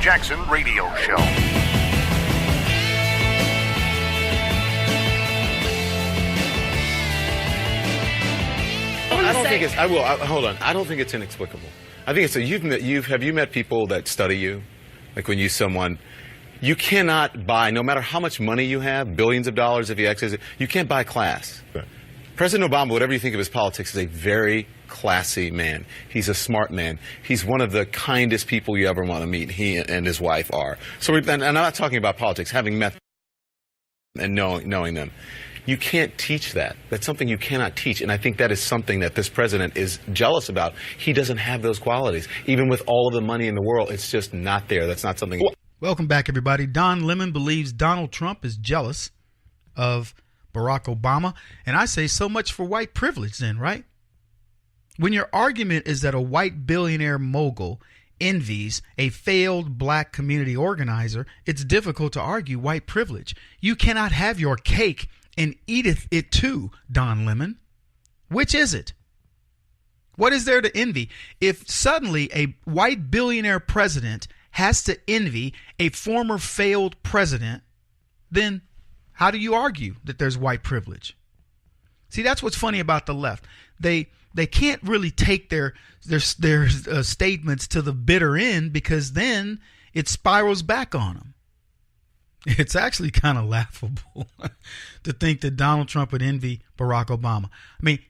Jackson Radio Show. Hold on. I don't think it's inexplicable. I think it's have you met people that study you? Like when you cannot buy, no matter how much money you have, billions of dollars if you access it, you can't buy class. Right. President Obama, whatever you think of his politics, is a very classy man. He's a smart man. He's one of the kindest people you ever want to meet. He and his wife are. So, and I'm not talking about politics, having met and knowing them. You can't teach that. That's something you cannot teach. And I think that is something that this president is jealous about. He doesn't have those qualities. Even with all of the money in the world, it's just not there. That's not something. Welcome back, everybody. Don Lemon believes Donald Trump is jealous of Barack Obama. And I say so much for white privilege then, right? When your argument is that a white billionaire mogul envies a failed black community organizer, it's difficult to argue white privilege. You cannot have your cake and eateth it too, Don Lemon. Which is it? What is there to envy? If suddenly a white billionaire president has to envy a former failed president, then how do you argue that there's white privilege? See, that's what's funny about the left. They can't really take their statements to the bitter end, because then it spirals back on them. It's actually kind of laughable to think that Donald Trump would envy Barack Obama. I mean,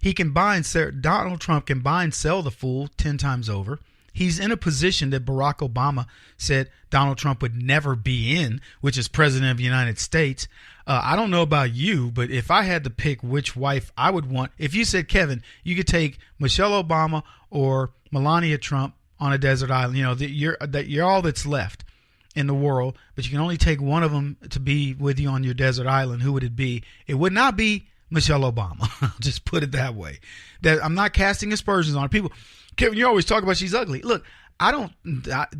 Donald Trump can buy and sell the fool 10 times over. He's in a position that Barack Obama said Donald Trump would never be in, which is president of the United States. I don't know about you, but if I had to pick which wife I would want, if you said, Kevin, you could take Michelle Obama or Melania Trump on a desert island, you know, you're all that's left in the world, but you can only take one of them to be with you on your desert island. Who would it be? It would not be Michelle Obama. I'll just put it that way. That I'm not casting aspersions on her. People, Kevin, you always talk about she's ugly. Look,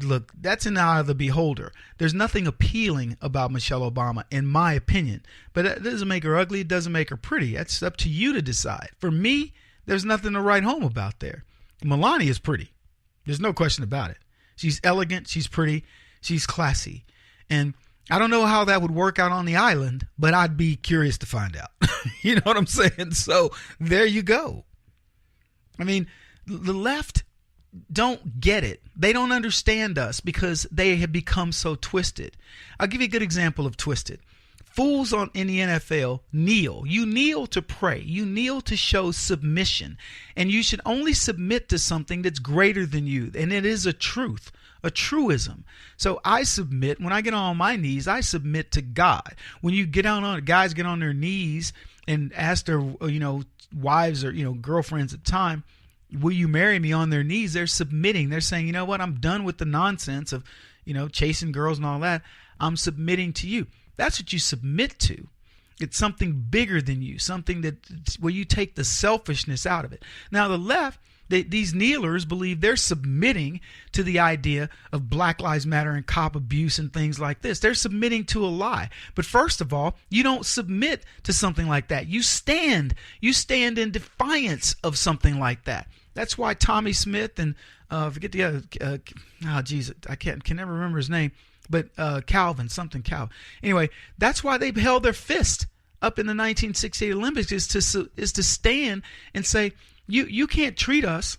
look, that's in the eye of the beholder. There's nothing appealing about Michelle Obama, in my opinion. But that doesn't make her ugly. It doesn't make her pretty. That's up to you to decide. For me, there's nothing to write home about there. Melania is pretty. There's no question about it. She's elegant. She's pretty. She's classy. And I don't know how that would work out on the island, but I'd be curious to find out. You know what I'm saying? So there you go. I mean, the left don't get it. They don't understand us because they have become so twisted. I'll give you a good example of twisted. Fools in the NFL kneel. You kneel to pray. You kneel to show submission. And you should only submit to something that's greater than you. And it is a truth, a truism. So I submit. When I get on my knees, I submit to God. When you guys get on their knees and ask their, wives or, girlfriends at the time, will you marry me, on their knees, they're submitting. They're saying, you know what, I'm done with the nonsense of, chasing girls and all that. I'm submitting to you. That's what you submit to. It's something bigger than you, something where you take the selfishness out of it. Now, the left, these kneelers believe they're submitting to the idea of Black Lives Matter and cop abuse and things like this. They're submitting to a lie. But first of all, you don't submit to something like that. You stand in defiance of something like that. That's why Tommy Smith and forget the other, I can never remember his name, but Calvin. Anyway, that's why they held their fist up in the 1968 Olympics, is to stand and say, you can't treat us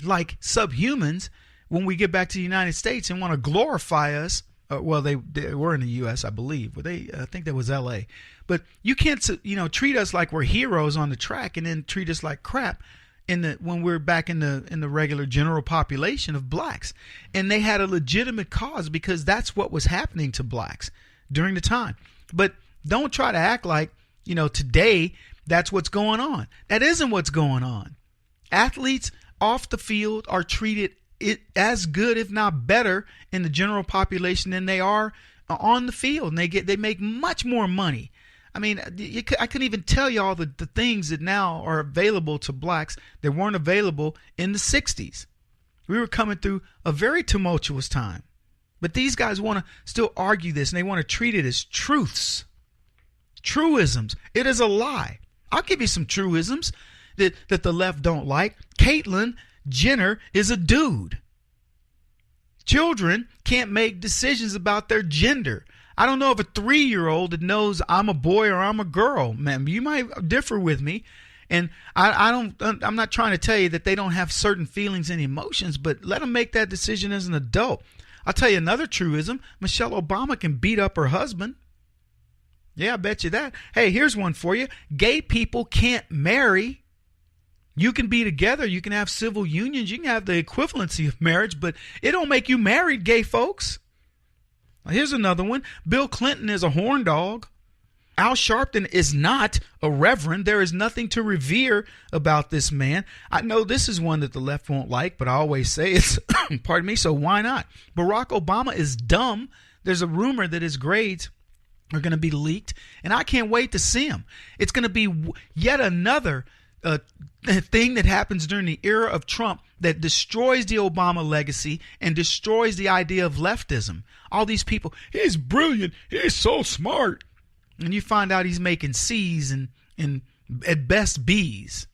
like subhumans when we get back to the United States and want to glorify us. Well, they were in the U.S., I believe. I think that was L.A. But you can't, treat us like we're heroes on the track and then treat us like crap when we're back in the regular general population of blacks. And they had a legitimate cause, because that's what was happening to blacks during the time. But don't try to act like, today that's what's going on. That isn't what's going on. Athletes off the field are treated as good, if not better, in the general population than they are on the field. And they make much more money. I mean, I couldn't even tell you all the things that now are available to blacks that weren't available in the 60s. We were coming through a very tumultuous time. But these guys want to still argue this, and they want to treat it as truths. Truisms. It is a lie. I'll give you some truisms that the left don't like. Caitlyn Jenner is a dude. Children can't make decisions about their gender. I don't know of a 3-year-old that knows I'm a boy or I'm a girl. Man, you might differ with me. And I'm not trying to tell you that they don't have certain feelings and emotions, but let them make that decision as an adult. I'll tell you another truism. Michelle Obama can beat up her husband. Yeah, I bet you that. Hey, here's one for you. Gay people can't marry. You can be together. You can have civil unions. You can have the equivalency of marriage, but it don't make you married, gay folks. Here's another one. Bill Clinton is a horn dog. Al Sharpton is not a reverend. There is nothing to revere about this man. I know this is one that the left won't like, but I always say it's, pardon me, so why not? Barack Obama is dumb. There's a rumor that his grades are going to be leaked, and I can't wait to see him. It's going to be yet another thing that happens during the era of Trump that destroys the Obama legacy and destroys the idea of leftism. All these people, he's brilliant, he's so smart. And you find out he's making C's and at best B's.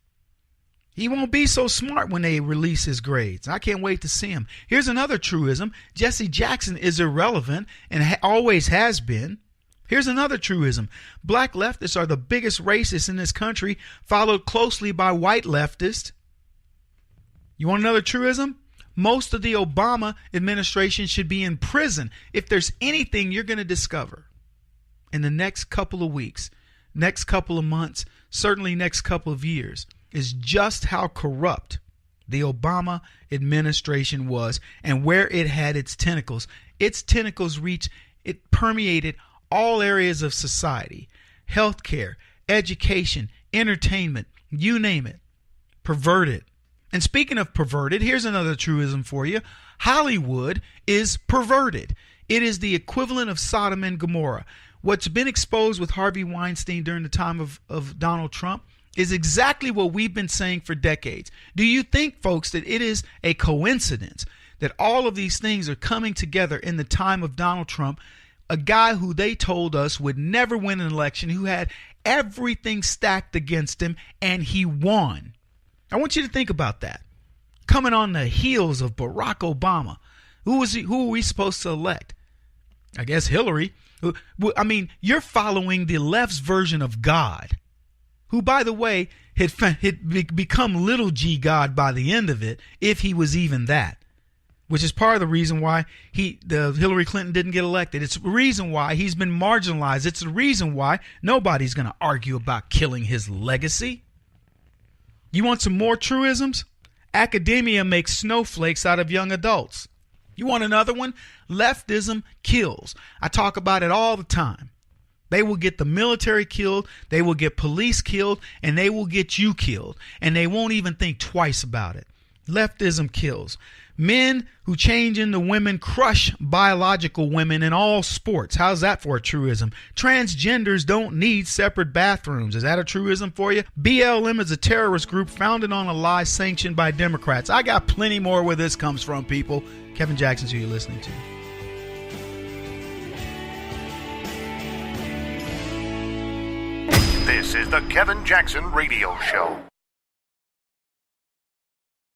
He won't be so smart when they release his grades. I can't wait to see him. Here's another truism. Jesse Jackson is irrelevant and always has been. Here's another truism. Black leftists are the biggest racists in this country, followed closely by white leftists. You want another truism? Most of the Obama administration should be in prison. If there's anything you're going to discover in the next couple of weeks, next couple of months, certainly next couple of years, is just how corrupt the Obama administration was and where it had its tentacles. Its tentacles it permeated all areas of society: healthcare, education, entertainment, you name it. Perverted. And speaking of perverted, here's another truism for you. Hollywood is perverted. It is the equivalent of Sodom and Gomorrah. What's been exposed with Harvey Weinstein during the time of Donald Trump is exactly what we've been saying for decades. Do you think, folks, that it is a coincidence that all of these things are coming together in the time of Donald Trump, a guy who they told us would never win an election, who had everything stacked against him, and he won? I want you to think about that. Coming on the heels of Barack Obama, who are we supposed to elect? I guess Hillary. I mean, you're following the left's version of God, who, by the way, had become little g God by the end of it, if he was even that, which is part of the reason why Hillary Clinton didn't get elected. It's the reason why he's been marginalized. It's the reason why nobody's going to argue about killing his legacy. You want some more truisms? Academia makes snowflakes out of young adults. You want another one? Leftism kills. I talk about it all the time. They will get the military killed, they will get police killed, and they will get you killed. And they won't even think twice about it. Leftism kills. Men who change into women crush biological women in all sports. How's that for a truism? Transgenders don't need separate bathrooms. Is that a truism for you? BLM is a terrorist group founded on a lie sanctioned by Democrats. I got plenty more where this comes from, people. Kevin Jackson's who you're listening to. This is the Kevin Jackson Radio Show.